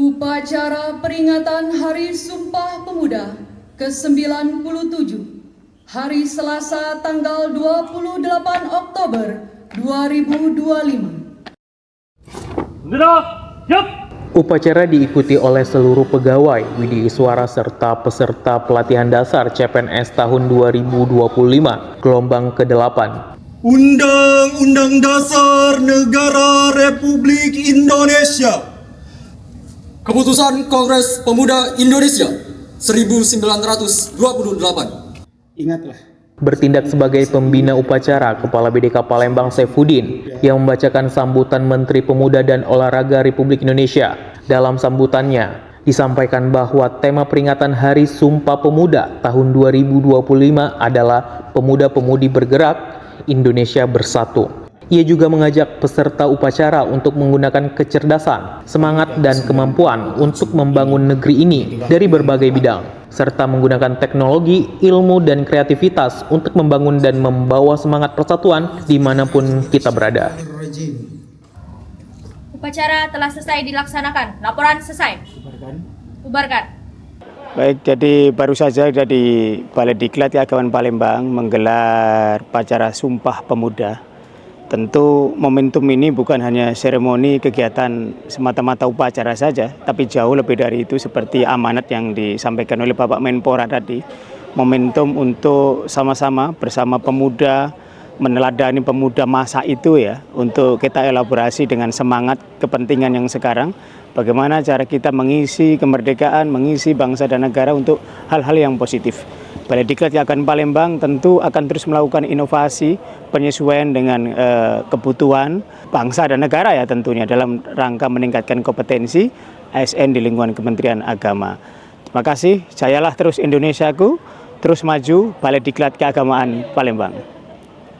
Upacara peringatan Hari Sumpah Pemuda ke-97 hari Selasa tanggal 28 Oktober 2025. Upacara diikuti oleh seluruh pegawai, widiiswara serta peserta pelatihan dasar CPNS tahun 2025 gelombang ke-8. Undang-Undang Dasar Negara Republik Indonesia. Keputusan Kongres Pemuda Indonesia 1928. Ingatlah. Bertindak sebagai pembina upacara, Kepala BDK Palembang Saifuddin yang membacakan sambutan Menteri Pemuda dan Olahraga Republik Indonesia. Dalam sambutannya, disampaikan bahwa tema peringatan Hari Sumpah Pemuda tahun 2025 adalah Pemuda-Pemudi Bergerak, Indonesia Bersatu. Ia juga mengajak peserta upacara untuk menggunakan kecerdasan, semangat, dan kemampuan untuk membangun negeri ini dari berbagai bidang, serta menggunakan teknologi, ilmu, dan kreativitas untuk membangun dan membawa semangat persatuan dimanapun kita berada. Upacara telah selesai dilaksanakan. Laporan selesai. Bubarkan. Baik, jadi baru saja dari Balai Diklat Keagamaan Palembang menggelar upacara Sumpah Pemuda. Tentu momentum ini bukan hanya seremoni kegiatan semata-mata upacara saja, tapi jauh lebih dari itu seperti amanat yang disampaikan oleh Bapak Menpora tadi. Momentum untuk sama-sama bersama pemuda, meneladani pemuda masa itu ya, untuk kita elaborasi dengan semangat kepentingan yang sekarang. Bagaimana cara kita mengisi kemerdekaan, mengisi bangsa dan negara untuk hal-hal yang positif. Balai Diklat Keagamaan Palembang tentu akan terus melakukan inovasi, penyesuaian dengan kebutuhan bangsa dan negara ya tentunya dalam rangka meningkatkan kompetensi ASN di lingkungan Kementerian Agama. Terima kasih, jayalah terus Indonesiaku, terus maju, Balai Diklat Keagamaan Palembang.